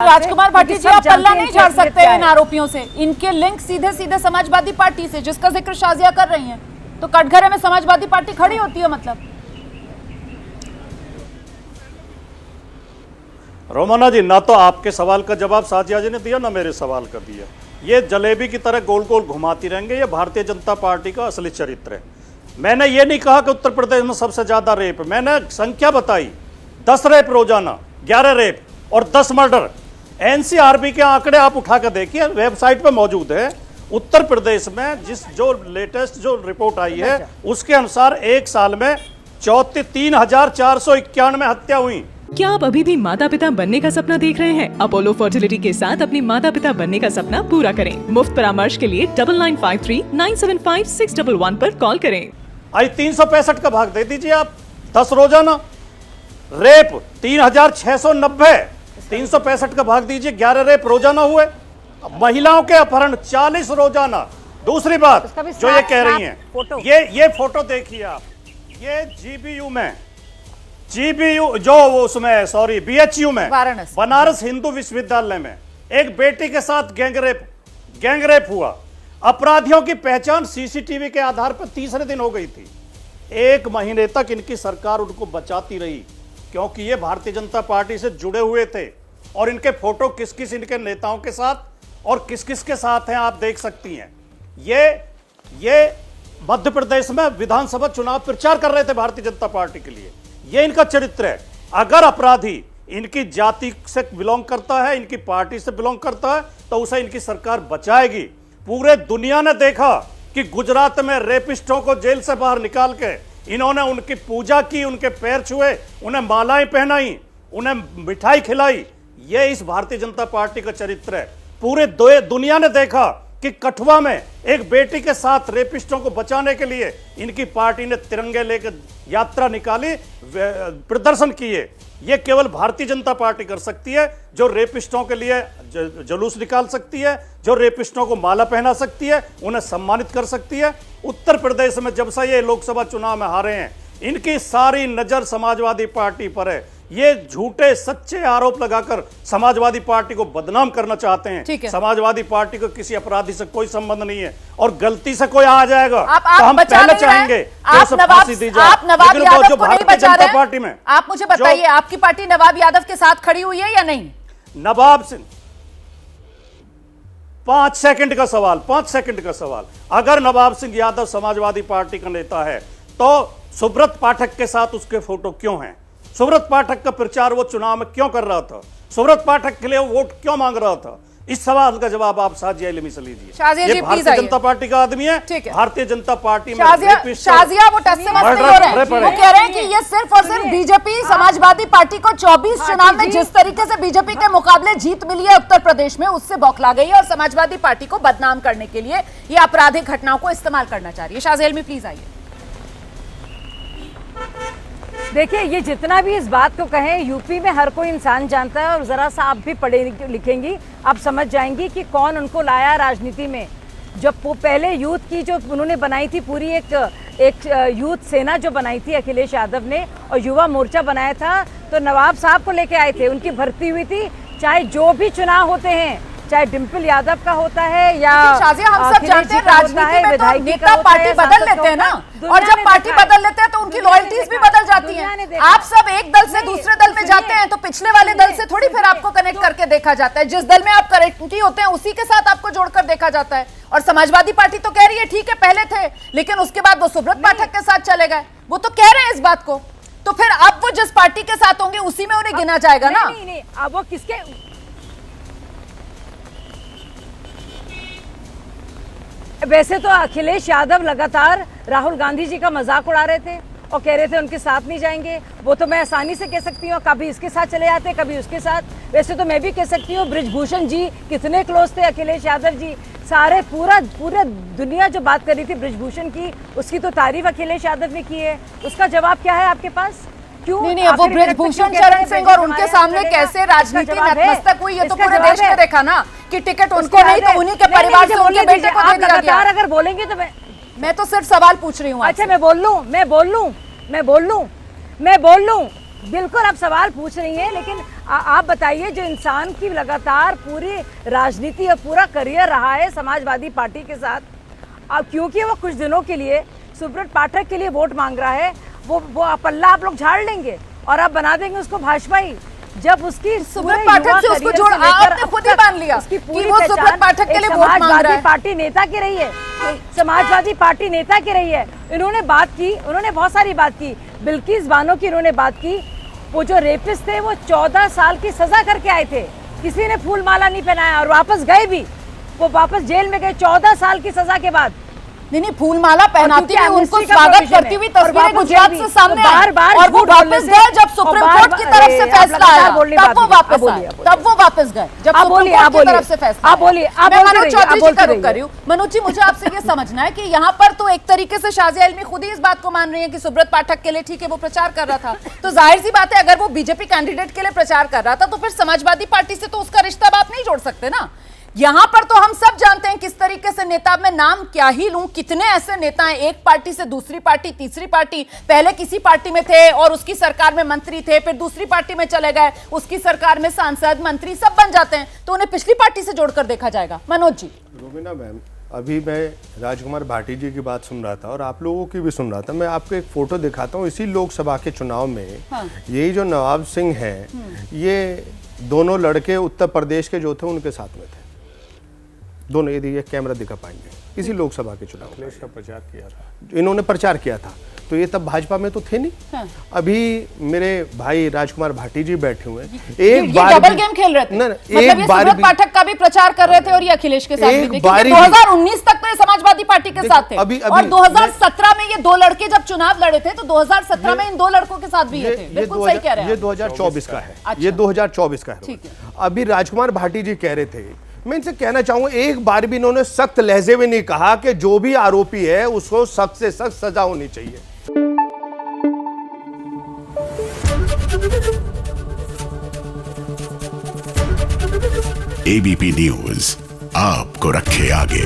राजकुमार भट्टी जी, आप पल्ला नहीं झाड़ सकते इन आरोपियों से। इनके लिंक सीधे सीधे समाजवादी पार्टी से, जिसका जिक्र शाजिया कर रही हैं, तो कटघरे में समाजवादी पार्टी खड़ी होती है मतलब। रोमाना जी, ना तो आपके सवाल का जवाब शाजिया जी ने दिया, ना मेरे सवाल का दिया। ये जलेबी की तरह गोल गोल घुमाती रहेंगे। ये भारतीय जनता पार्टी का असली चरित्र है। मैंने ये नहीं कहा कि उत्तर प्रदेश में सबसे ज्यादा रेप, मैंने संख्या बताई। 10 रेप रोजाना, 11 रेप और 10 मर्डर। एनसीआरबी के आंकड़े आप उठा कर देखिए, वेबसाइट पे मौजूद है। उत्तर प्रदेश में जो लेटेस्ट रिपोर्ट आई है, उसके अनुसार एक साल में 3,491 हत्या हुई। क्या आप अभी भी माता पिता बनने का सपना देख रहे हैं? अपोलो फर्टिलिटी के साथ अपनी माता पिता बनने का सपना पूरा करें। मुफ्त परामर्श के लिए 9953-975-611 पर कॉल करें। आई 365 का भाग दे दीजिए आप, 10 रोजाना। रेप 3,690, 365 का भाग दीजिए, 11 रेप रोजाना हुए। महिलाओं के अपहरण 40 रोजाना। दूसरी बात जो ये कह रही हैं, ये फोटो देखिए आप, ये जीबीयू जो उसमें बीएचयू में, बनारस हिंदू विश्वविद्यालय में एक बेटी के साथ गैंगरेप हुआ। अपराधियों की पहचान सीसीटीवी के आधार पर तीसरे दिन हो गई थी। 1 महीने तक इनकी सरकार उनको बचाती रही, क्योंकि ये भारतीय जनता पार्टी से जुड़े हुए थे। और इनके फोटो किस किस इनके नेताओं के साथ और किस किस के साथ हैं आप देख सकती हैं। ये मध्य प्रदेश में विधानसभा चुनाव प्रचार कर रहे थे भारतीय जनता पार्टी के लिए। ये इनका चरित्र है। अगर अपराधी इनकी जाति से बिलोंग करता है, इनकी पार्टी से बिलोंग करता है, तो उसे इनकी सरकार बचाएगी। पूरे दुनिया ने देखा कि गुजरात में रेपिस्टों को जेल से बाहर निकाल के इन्होंने उनकी पूजा की, उनके पैर छुए, उन्हें मालाएं पहनाई, उन्हें मिठाई खिलाई। ये इस भारतीय जनता पार्टी का चरित्र है। पूरे दुनिया ने देखा कि कठुआ में एक बेटी के साथ रेपिस्टों को बचाने के लिए इनकी पार्टी ने तिरंगे लेकर यात्रा निकाली, प्रदर्शन किए। ये केवल भारतीय जनता पार्टी कर सकती है, जो रेपिस्टों के लिए जुलूस निकाल सकती है, जो रेपिस्टों को माला पहना सकती है, उन्हें सम्मानित कर सकती है। उत्तर प्रदेश में जब से ये लोकसभा चुनाव में हारे हैं, इनकी सारी नजर समाजवादी पार्टी पर है। ये झूठे सच्चे आरोप लगाकर समाजवादी पार्टी को बदनाम करना चाहते हैं। समाजवादी पार्टी को किसी अपराधी से कोई संबंध नहीं है, और गलती से कोई आ जाएगा तो हम पहले चाहेंगे कि उसे फांसी दी जाए। आप नवाब यादव को नहीं बचा रहे हैं पार्टी में। आप मुझे बताइए, आपकी पार्टी नवाब यादव के साथ खड़ी हुई है या नहीं? नवाब सिंह, 5 सेकंड का सवाल। अगर नवाब सिंह यादव समाजवादी पार्टी का नेता है, तो सुब्रत पाठक के साथ उसके फोटो क्यों हैं? सुब्रत पाठक का प्रचार वो चुनाव में क्यों कर रहा था? सुब्रत पाठक के लिए वोट क्यों मांग रहा था? इस सवाल का जवाब आप शाजिया इल्मी से लीजिए। ये भारतीय जनता पार्टी का आदमी है। भारतीय जनता पार्टी में शाजिया वो टस से मस नहीं हो रहे हैं। वो कह रहे हैं कि ये सिर्फ और सिर्फ बीजेपी समाजवादी पार्टी को 24 चुनाव में जिस तरीके से बीजेपी के मुकाबले जीत मिली है उत्तर प्रदेश में, उससे बौखला गई है और समाजवादी पार्टी को बदनाम करने के लिए ये आपराधिक घटनाओं को इस्तेमाल करना चाह रही है। शाजिया इल्मी प्लीज आइए। देखिए, ये जितना भी इस बात को कहें, यूपी में हर कोई इंसान जानता है, और जरा सा आप भी पढ़े लिखेंगी, आप समझ जाएंगी कि कौन उनको लाया राजनीति में। जब वो पहले यूथ की जो उन्होंने बनाई थी पूरी एक यूथ सेना जो बनाई थी अखिलेश यादव ने, और युवा मोर्चा बनाया था, तो नवाब साहब को लेके आए थे, उनकी भर्ती हुई थी। चाहे जो भी चुनाव होते हैं, चाहे डिम्पल यादव का होता है या शाजिया, हम सब जानते हैं राजनीति में तो नेता पार्टी बदल लेते हैं ना, और जब पार्टी बदल लेते हैं तो उनकी लॉयल्टीज भी बदल जाती हैं। आप सब एक दल से दूसरे दल में जाते हैं तो पिछले वाले दल से थोड़ी फिर आपको कनेक्ट करके देखा जाता है। जिस दल में आप कनेक्टिव होते हैं उसी के साथ आपको जोड़कर देखा जाता है। और समाजवादी पार्टी तो कह रही है ठीक है पहले थे, लेकिन उसके बाद वो सुब्रत पाठक के साथ चले गए। वो तो कह रहे हैं इस बात को, तो फिर अब वो जिस पार्टी के साथ होंगे उसी में उन्हें गिना जाएगा ना। नहीं, अब वो किसके, वैसे तो अखिलेश यादव लगातार राहुल गांधी जी का मजाक उड़ा रहे थे और कह रहे थे उनके साथ नहीं जाएंगे। वो तो मैं आसानी से कह सकती हूँ, कभी इसके साथ चले जाते, कभी उसके साथ। वैसे तो मैं भी कह सकती हूँ बृजभूषण जी कितने क्लोज थे अखिलेश यादव जी। पूरा दुनिया जो बात कर रही थी बृजभूषण की, उसकी तो तारीफ अखिलेश यादव ने की है। उसका जवाब क्या है आपके पास? नहीं, वो बृजभूषण चरण सिंह और उनके सामने कैसे राजनीति नतमस्तक हुई, ये तो पूरे देश ने देखा ना कि टिकट उनको नहीं तो उन्हीं के परिवार से उनके बेटे को दे दिया गया। अगर बोलेंगे तो मैं तो सिर्फ सवाल पूछ रही हूँ। अच्छा, मैं बोल लूं बिल्कुल आप सवाल पूछ रही हैं, लेकिन आप बताइए, जो इंसान की लगातार पूरी राजनीति और पूरा करियर रहा है समाजवादी पार्टी के साथ, अब क्योंकि वो कुछ दिनों के लिए सुब्रत पाठक के लिए वोट मांग रहा है, वो पल्ला आप लोग झाड़ लेंगे और आप बना देंगे उसको भाजपाई। जब उसकी सुब्रत पाठक से उसको जोड़, आपने खुद ही मान लिया कि वो सुब्रत पाठक के लिए वोट मांग रहा है। पार्टी नेता की रही है, समाजवादी पार्टी नेता की रही है। इन्होंने बात की, उन्होंने बहुत सारी बात की, बिल्किस बानो की इन्होंने बात की। वो जो रेपिस्ट थे वो 14 साल की सजा करके आए थे, किसी ने फूल माला नहीं पहनाया और वापस गए भी, वो वापस जेल में गए 14 साल की सजा के बाद। नहीं फूल माला पहनाती हुई, उनको स्वागत करती हुई तस्वीरें गुजरात से सामने आई और वो वापस गए जब सुप्रीम कोर्ट की तरफ से फैसला आया, तब वो वापस आए, तब वो वापस गए जब सुप्रीम कोर्ट की तरफ से फैसला। आप बोलिए, मैं मनोज चौधरी जी का रुख कर रही हूँ। मनोज जी, मुझे आपसे ये समझना है कि यहाँ पर तो एक तरीके से शाजिया इल्मी खुद ही इस बात को मान रही है कि सुब्रत पाठक के लिए ठीक है, वो प्रचार कर रहा था, तो जाहिर सी बात है अगर वो बीजेपी कैंडिडेट के लिए प्रचार कर रहा था तो फिर समाजवादी पार्टी से तो उसका रिश्ता बात नहीं जोड़ सकते ना। यहां पर तो हम सब जानते हैं किस तरीके से नेता, मैं नाम क्या ही लूं, कितने ऐसे नेता हैं, एक पार्टी से दूसरी पार्टी, तीसरी पार्टी, पहले किसी पार्टी में थे और उसकी सरकार में मंत्री थे, फिर दूसरी पार्टी में चले गए, उसकी सरकार में सांसद मंत्री सब बन जाते हैं, तो उन्हें पिछली पार्टी से जोड़कर देखा जाएगा। मनोज जी। रोमिना मैम, अभी मैं राजकुमार भाटी जी की बात सुन रहा था और आप लोगों की भी सुन रहा था। मैं आपको एक फोटो दिखाता हूँ, इसी लोकसभा के चुनाव में यही जो नवाब सिंह हैं, ये दोनों लड़के उत्तर प्रदेश के जो थे उनके साथ में थे दोनों। ये कैमरा दिखा पाएंगे, इसी लोकसभा के चुनाव में का प्रचार किया था, इन्होंने प्रचार किया था, तो ये तब भाजपा में तो थे नहीं। अभी मेरे भाई राजकुमार भाटी जी बैठे हुए हैं, एक बार डबल गेम खेल रहे थे, मतलब ये सुब्रत पाठक का भी प्रचार कर रहे थे और ये अखिलेश के साथ भी थे, क्योंकि 2019 तक तो ये समाजवादी पार्टी के साथ थे और 2017 में ये दो लड़के जब चुनाव लड़े थे तो 2017 में इन दो लड़कों के साथ भी ये थे। बिल्कुल सही कह रहे हैं, ये 2024 का है, ये 2024 का है। अभी राजकुमार भाटी जी कह रहे थे, मैं इनसे कहना चाहूंगा, एक बार भी इन्होंने सख्त लहजे में नहीं कहा कि जो भी आरोपी है उसको सख्त से सख्त सजा होनी चाहिए। एबीपी न्यूज आपको रखे आगे।